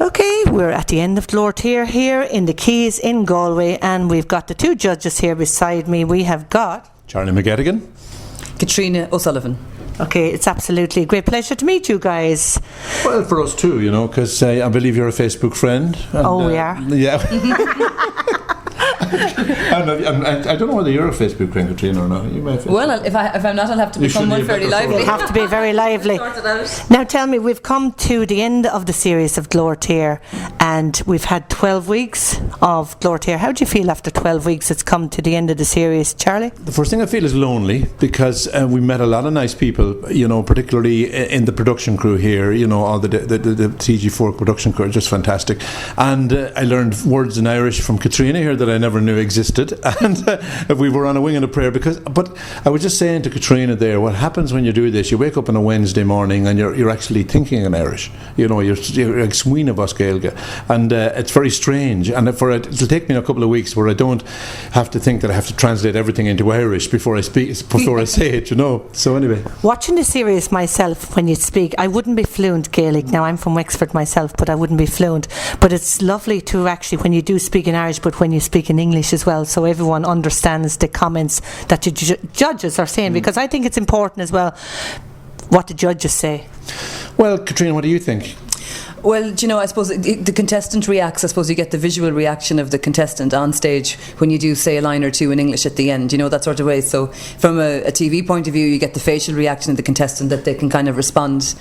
Okay, we're at the end of Glor Tír here in the Quays in Galway, and we've got the two judges here beside me. We have got Charlie McGettigan, Caitríona O'Sullivan. Okay, it's absolutely a great pleasure to meet you guys. Well, for us too, because I believe you're a Facebook friend. And, we are. Yeah. I don't know whether you're a Facebook friend, Caitríona, or not. You might. Well, if I'm not, I'll have to become one fairly lively. You'll have to be very lively. Now tell me, we've come to the end of the series of Glor Tír, and we've had 12 weeks of Glor Tír. How do you feel after 12 weeks it's come to the end of the series, Charlie? The first thing I feel is lonely, because we met a lot of nice people, particularly in the production crew here, all the TG4 production crew are just fantastic. And I learned words in Irish from Caitríona here that I never knew existed, and we were on a wing and a prayer, but I was just saying to Caitríona there, what happens when you do this, you wake up on a Wednesday morning and you're actually thinking in Irish, you're like sween of us Gaeilge, and it's very strange, and it'll take me a couple of weeks where I don't have to think that I have to translate everything into Irish before I say it, so anyway. Watching the series myself, when you speak, I wouldn't be fluent Gaelic. Now I'm from Wexford myself, but I wouldn't be fluent, but it's lovely to actually, when you do speak in Irish, but when you speak in English as well, so everyone understands the comments that the judges are saying, because I think it's important as well what the judges say. Well, Caitríona, what do you think? Well, I suppose the contestant reacts. I suppose you get the visual reaction of the contestant on stage when you do say a line or two in English at the end, that sort of way. So from a TV point of view, you get the facial reaction of the contestant, that they can kind of respond,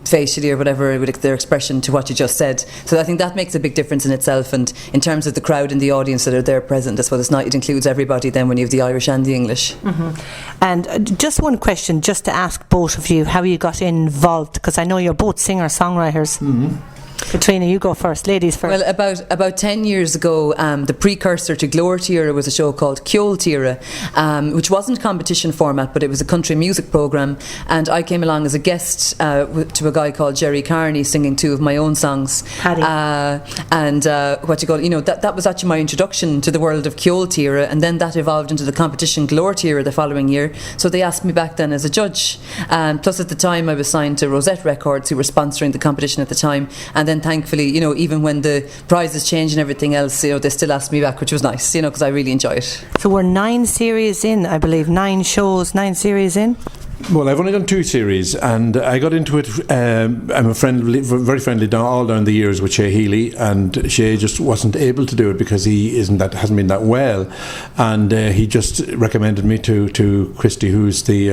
facially or whatever with their expression to what you just said. So I think that makes a big difference in itself. And in terms of the crowd and the audience that are there present, I suppose it includes everybody then when you have the Irish and the English. Mm-hmm. And just one question, just to ask both of you how you got involved, because I know you're both singer-songwriters. Mm-hmm. Caitríona, you go first. Ladies first. Well, about 10 years ago, the precursor to Glor Tír was a show called Quay, which wasn't competition format, but it was a country music programme, and I came along as a guest to a guy called Jerry Carney singing two of my own songs. That was actually my introduction to the world of Quay, and then that evolved into the competition Glor Tír the following year. So they asked me back then as a judge. Plus at the time I was signed to Rosette Records, who were sponsoring the competition at the time, and then thankfully, even when the prizes changed and everything else, they still asked me back, which was nice, because I really enjoy it. So we're 9 series in, I believe, 9 shows, 9 series in. Well, I've only done 2 series, and I got into it. I'm a very friendly all down the years with Shay Healy, and Shay just wasn't able to do it because he hasn't been that well, and he just recommended me to Christy, who's the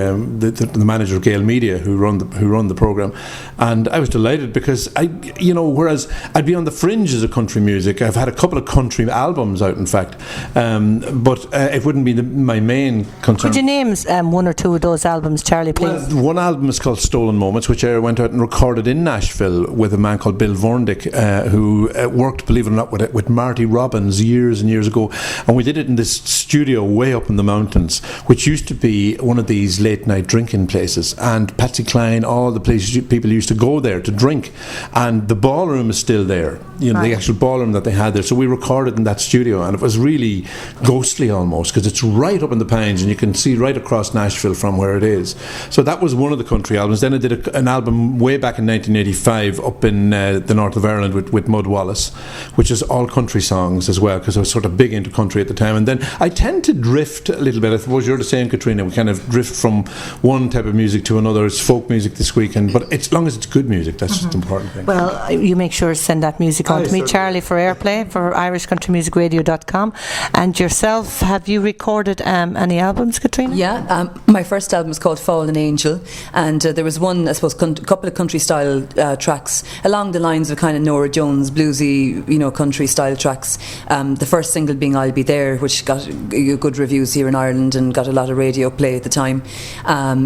manager of Gale Media, who run the program, and I was delighted because whereas I'd be on the fringes of country music, I've had a couple of country albums out, in fact, but it wouldn't be my main concern. Could you name one or two of those albums, Charlie? Please. Well, one album is called Stolen Moments, which I went out and recorded in Nashville with a man called Bill Vorndick, who worked, believe it or not, with Marty Robbins years and years ago, and we did it in this studio way up in the mountains, which used to be one of these late night drinking places, and Patsy Cline, all the places people used to go there to drink, and the ballroom is still there, the actual ballroom that they had there. So we recorded in that studio, and it was really ghostly almost, because it's right up in the pines and you can see right across Nashville from where it is. So that was one of the country albums. Then I did an album way back in 1985 up in the north of Ireland with Mud Wallace, which is all country songs as well, because I was sort of big into country at the time. And then I tend to drift a little bit. I suppose you're the same, Caitríona. We kind of drift from one type of music to another. It's folk music this weekend, but as long as it's good music, that's just the important thing. Well, you make sure to send that music on to me, Charlie, for airplay for irishcountrymusicradio.com. And yourself, have you recorded any albums, Caitríona? Yeah, my first album is called Fallen Angel, and there was one, I suppose, couple of country style tracks along the lines of kind of Norah Jones bluesy, country style tracks. The first single being I'll Be There, which got good reviews here in Ireland and got a lot of radio play at the time.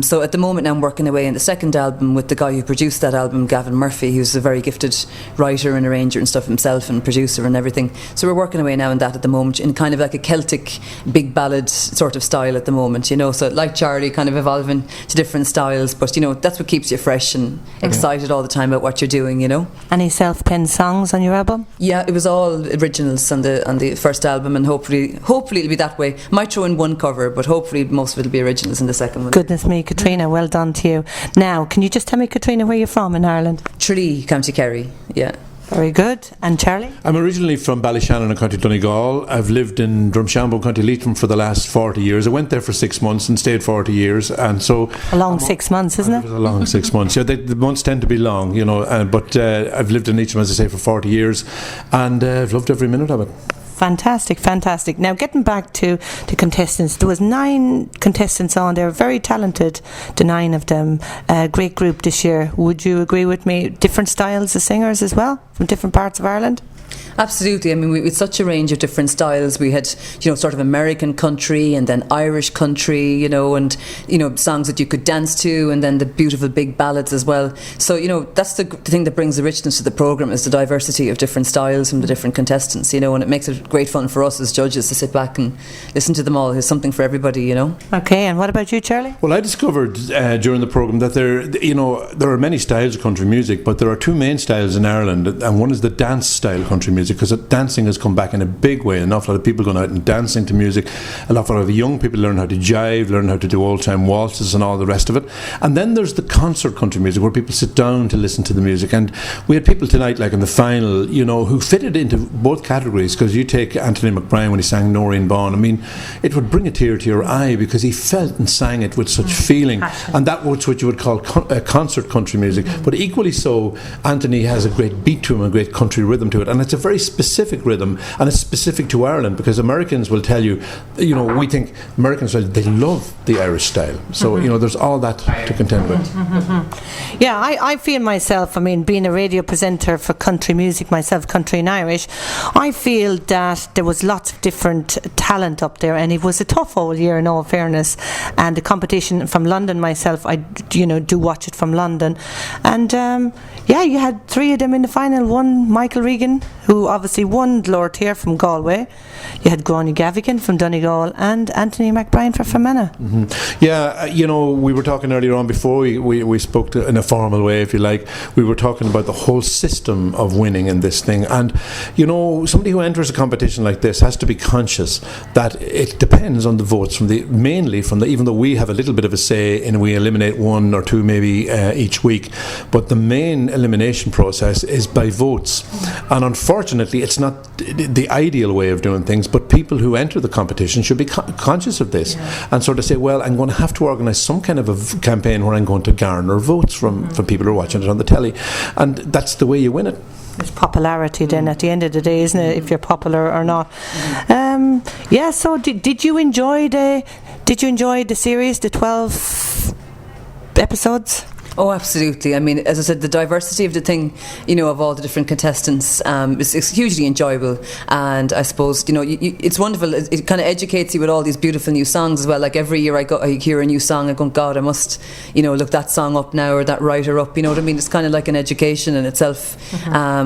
So at the moment now I'm working away in the second album with the guy who produced that album, Gavin Murphy, who's a very gifted writer and arranger and stuff himself, and producer and everything. So we're working away now on that at the moment in kind of like a Celtic big ballad sort of style at the moment, so like Charlie, kind of evolving to different styles, but that's what keeps you fresh and excited all the time about what you're doing. Any self-penned songs on your album? Yeah, it was all originals on the first album, and hopefully it'll be that way. Might throw in one cover, but hopefully most of it'll be originals in the second one. Goodness me, Caitríona, well done to you. Now, can you just tell me, Caitríona, where you're from in Ireland? Tralee, County Kerry. Yeah. Very good. And Charlie? I'm originally from Ballyshannon in County Donegal. I've lived in Drumshanbo, County Leitrim for the last 40 years. I went there for 6 months and stayed 40 years, and so... A long 6 months, isn't it? It was a long 6 months. Yeah, the months tend to be long, but I've lived in Leitrim, as I say, for 40 years, and I've loved every minute of it. Fantastic. Now, getting back to the contestants, there was 9 contestants on there, very talented, the 9 of them. Great group this year. Would you agree with me? Different styles of singers as well, from different parts of Ireland? Absolutely. I mean, with such a range of different styles, we had, sort of American country and then Irish country, and, songs that you could dance to, and then the beautiful big ballads as well. So, that's the thing that brings the richness to the programme, is the diversity of different styles from the different contestants, and it makes it great fun for us as judges to sit back and listen to them all. There's something for everybody, Okay, and what about you, Charlie? Well, I discovered during the programme that there are many styles of country music, but there are 2 main styles in Ireland, and one is the dance style country music, because dancing has come back in a big way. An awful lot of people going out and dancing to music. An awful lot of young people learn how to jive, learn how to do old-time waltzes and all the rest of it. And then there's the concert country music, where people sit down to listen to the music. And we had people tonight, like in the final, who fitted into both categories, because you take Anthony McBride when he sang Noreen Bawn. I mean, it would bring a tear to your eye, because he felt and sang it with such feeling. Passion. And that was what you would call concert country music. But equally so, Anthony has a great beat to him, a great country rhythm to it. And it's a very specific rhythm, and it's specific to Ireland, because Americans will tell you, we think Americans, they love the Irish style. So, there's all that to contend with. Yeah, I feel myself, being a radio presenter for country music myself, country and Irish, I feel that there was lots of different talent up there, and it was a tough whole year in all fairness. And the competition from London myself, I do watch it from London, and you had 3 of them in the final. One, Michael Regan, who obviously won Glor Tír from Galway. You had Caitríona Ní Shúilleabháin from Donegal, and Anthony McBride for Fermanagh. Mm-hmm. Yeah, we were talking earlier on before we spoke in a formal way, if you like. We were talking about the whole system of winning in this thing, and somebody who enters a competition like this has to be conscious that it depends on the votes even though we have a little bit of a say and we eliminate 1 or 2 maybe each week, but the main elimination process is by votes. And unfortunately, it's not the ideal way of doing things, but people who enter the competition should be conscious of this, and sort of say, well, I'm going to have to organise some kind of a campaign where I'm going to garner votes from people who are watching it on the telly, and that's the way you win it. It's popularity then at the end of the day, isn't it, if you're popular or not. So did you enjoy the series, the 12 episodes? Oh, absolutely. I mean, as I said, the diversity of the thing, of all the different contestants is hugely enjoyable. And I suppose, it's wonderful. It kind of educates you with all these beautiful new songs as well. Like every year I hear a new song, I go, God, I must, look that song up now, or that writer up. You know what I mean? It's kind of like an education in itself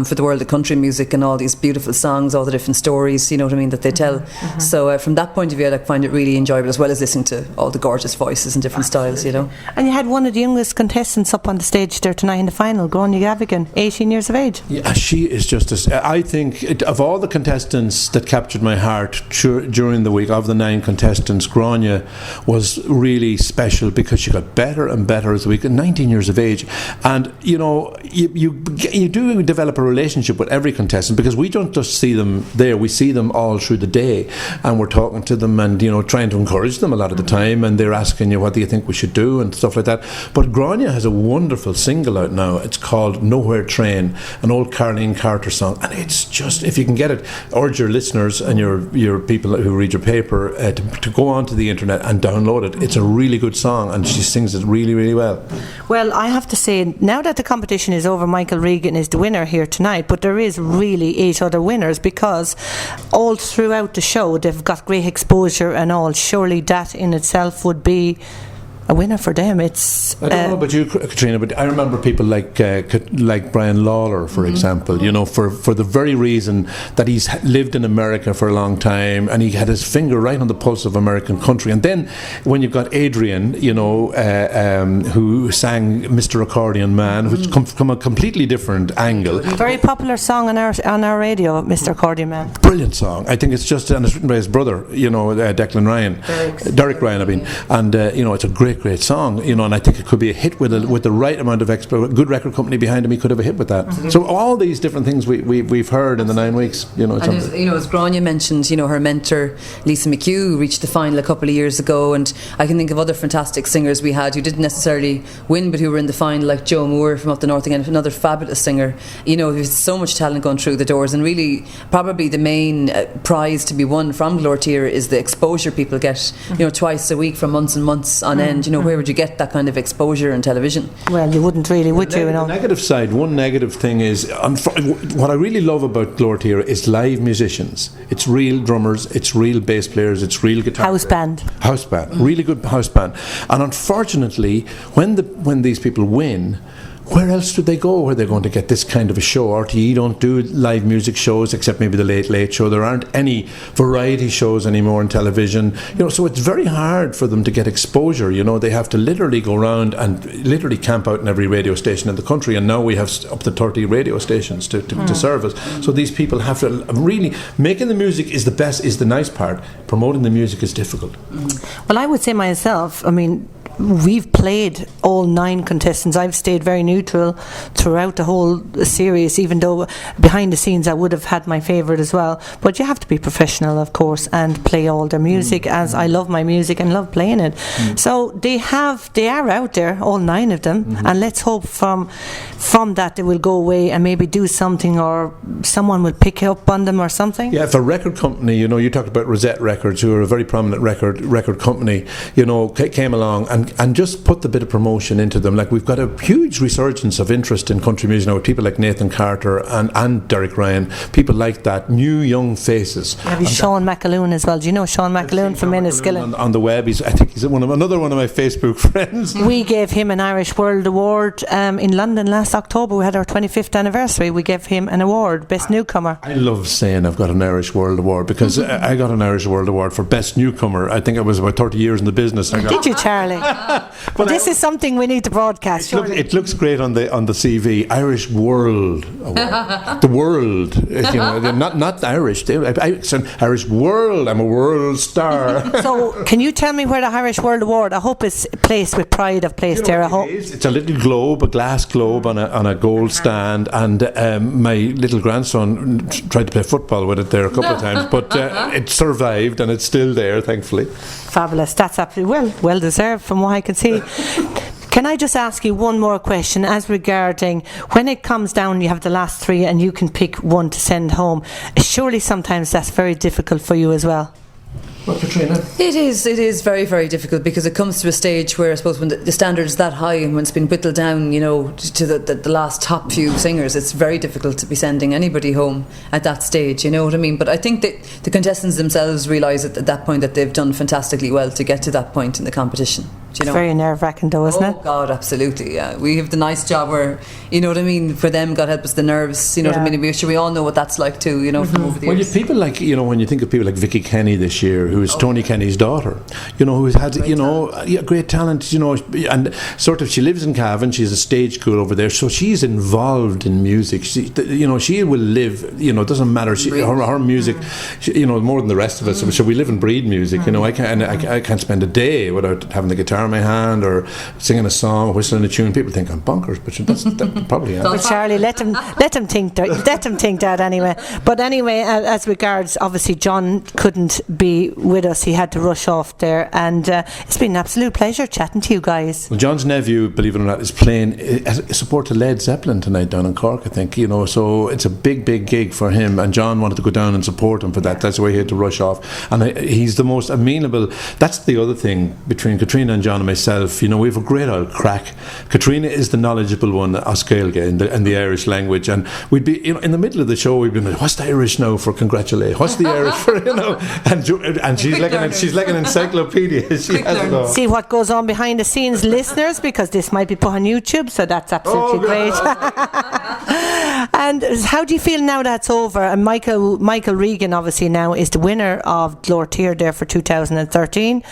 for the world of country music, and all these beautiful songs, all the different stories, that they tell. So from that point of view, I find it really enjoyable, as well as listening to all the gorgeous voices and different styles, And you had one of the youngest contestants up on the stage there tonight in the final, Caitríona Ní Shúilleabháin, 18 years of age. Yeah, she is just I think of all the contestants that captured my heart during the week, of the 9 contestants, Caitríona was really special, because she got better and better as the week, 19 years of age. And you do develop a relationship with every contestant, because we don't just see them there, we see them all through the day, and we're talking to them and trying to encourage them a lot of the time, and they're asking you, what do you think we should do, and stuff like that. But Caitríona has a wonderful single out now. It's called Nowhere Train, an old Caroline Carter song, and it's just, if you can get it, urge your listeners and your people who read your paper to go onto the internet and download it. It's a really good song, and she sings it really, really well. Well, I have to say, now that the competition is over, Michael Regan is the winner here tonight, but there is really 8 other winners, because all throughout the show they've got great exposure and all. Surely that in itself would be a winner for them. It's I don't know about you, Caitríona, but I remember people like Brian Lawler, for example, for the very reason that he's lived in America for a long time, and he had his finger right on the pulse of American country. And then when you've got Adrian, who sang Mr. Accordion Man, which comes from a completely different angle. Very popular song on our radio, Mr. Accordion Man. Brilliant song. I think it's just, and it's written by his brother, Declan Ryan, Derek Ryan, and it's a great great song, you know, and I think it could be a hit with the right amount of good record company behind him. He could have a hit with that. So all these different things we've heard in the 9 weeks, you know. And as Grania mentioned, you know, her mentor Lisa McHugh reached the final a couple of years ago, and I can think of other fantastic singers we had who didn't necessarily win, but who were in the final, like Joe Moore from up the north again, another fabulous singer. You know, there's so much talent going through the doors, and really, probably the main prize to be won from Glor Tír is the exposure people get. You know, twice a week for months and months on end. You know, where would you get that kind of exposure on television? Well, you wouldn't really, would you? The negative side, one negative thing is, what I really love about Glor Tír is live musicians. It's real drummers, it's real bass players, it's real guitar house band, really good house band. And unfortunately, when these people win, where else do they go where they're going to get this kind of a show? RTE don't do live music shows except maybe the Late Late Show. There aren't any variety shows anymore on television. You know, so it's very hard for them to get exposure. You know, they have to literally go around and literally camp out in every radio station in the country, and now we have up to 30 radio stations to service. So these people have to really, making the music is the nice part. Promoting the music is difficult. Well, I would say myself, I mean, we've played all 9 contestants. I've stayed very neutral throughout the whole series, even though behind the scenes I would have had my favourite as well. But you have to be professional, of course, and play all their music, as I love my music and love playing it. So they are out there, all 9 of them, and let's hope from that they will go away and maybe do something, or someone will pick up on them or something. Yeah, if a record company, you know, you talked about Rosette Records, who are a very prominent record company, you know, came along and just put the bit of promotion into them. Like, we've got a huge resurgence of interest in country music now with people like Nathan Carter and Derek Ryan, people like that, new young faces. Have you Sean McAloon as well? Do you know Sean McAloon from Enniskillen? On the web, I think he's another one of my Facebook friends. We gave him an Irish World Award in London last October. We had our 25th anniversary. We gave him an award, Best Newcomer. I love saying I've got an Irish World Award, because I got an Irish World Award for Best Newcomer. I think I was about 30 years in the business. Did you, Charlie? But this is something we need to broadcast. It looks great on the CV. Irish World Award. The world, you know, not Irish. It's an Irish World. I'm a world star. So, can you tell me where the Irish World Award? I hope it's placed with pride of place there. I hope it's a little globe, a glass globe on a gold stand, and my little grandson tried to play football with it there a couple of times, but it survived and it's still there, thankfully. Fabulous. That's absolutely well deserved from what I can see. Can I just ask you one more question as regarding when it comes down, you have the last 3 and you can pick one to send home. Surely sometimes that's very difficult for you as well. Well, Caitríona? It is very, very difficult, because it comes to a stage where I suppose when the standard is that high and when it's been whittled down, you know, to the last top few singers, it's very difficult to be sending anybody home at that stage, you know what I mean? But I think that the contestants themselves realise at that point that they've done fantastically well to get to that point in the competition. You know? It's very nerve-wracking though, isn't it? Oh God, absolutely, yeah. We have the nice job where, you know what I mean, for them, God help us, the nerves, you know what I mean, we all know what that's like too, you know, from over the years. Well, you people like, you know, when you think of people like Vicky Kenny this year, who is Tony Kenny's daughter, you know, who's had, great talent. Great talent, you know, and sort of, she lives in Cavan, she's a stage school over there, so she's involved in music. She will live, you know, it doesn't matter, her music, you know, more than the rest of us, so we live and breathe music, you know. I can't spend a day without having the guitar in my hand or singing a song, whistling a tune. People think I'm bonkers, but that probably am. But Charlie, let them think that anyway. But anyway, as regards, obviously John couldn't be with us. He had to rush off there, and it's been an absolute pleasure chatting to you guys. Well, John's nephew, believe it or not, is playing support to Led Zeppelin tonight down in Cork, I think, you know, so it's a big gig for him, and John wanted to go down and support him for that. That's why he had to rush off, and he's the most amenable. That's the other thing between Caitríona and John and myself, you know, we have a great old crack. Caitríona is the knowledgeable one, Oscailge, in the Irish language, and we'd be, you know, in the middle of the show, we'd be like, what's the Irish now for congratulate? What's the Irish for, you know? And she's like an encyclopedia. She has it all. See what goes on behind the scenes, listeners, because this might be put on YouTube, so that's absolutely great. And how do you feel now that's over? And Michael Regan, obviously, now is the winner of Glor Tír there for 2013.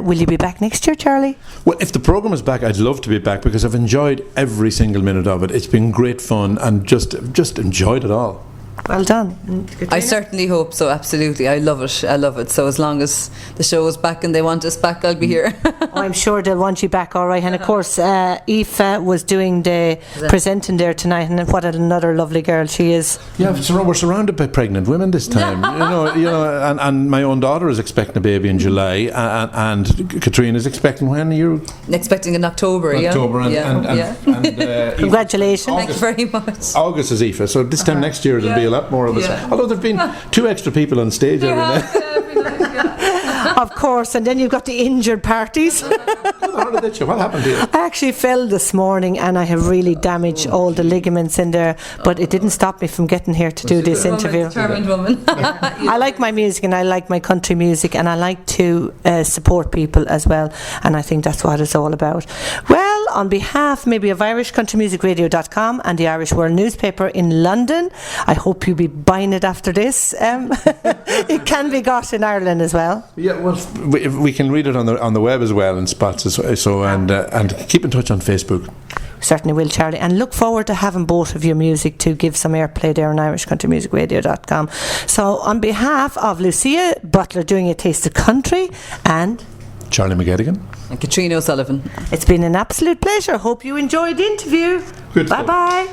Will you be back next year, Charlie? Well, if the programme is back, I'd love to be back, because I've enjoyed every single minute of it. It's been great fun, and just enjoyed it all. Well done. I certainly hope so, absolutely. I love it. So as long as the show is back and they want us back, I'll be here. I'm sure they'll want you back, all right. And of course, Aoife was doing the presenting there tonight, and what another lovely girl she is. Yeah, so we're surrounded by pregnant women this time. you know, and my own daughter is expecting a baby in July, and Caitríona is expecting when? You're expecting in October, and congratulations. Thank you very much. August is Aoife, so this time next year there'll be a lot more of us. Although there've been 2 extra people on stage every night. Of course, and then you've got the injured parties. What happened to you? I actually fell this morning and I have really damaged all the ligaments in there, but it didn't stop me from getting here to do this interview. Determined woman. I like my music, and I like my country music, and I like to support people as well, and I think that's what it's all about. Well, on behalf maybe of IrishCountryMusicRadio.com and the Irish World newspaper in London, I hope you'll be buying it after this. It can be got in Ireland as well. Yeah, well, we can read it on the web as well in spots. So and keep in touch on Facebook. Certainly will, Charlie, and look forward to having both of your music to give some airplay there on IrishCountryMusicRadio.com. So on behalf of Lucia Butler doing A Taste of Country and Charlie McGettigan and Caitríona O'Sullivan, it's been an absolute pleasure. Hope you enjoyed the interview. Good bye stuff. bye.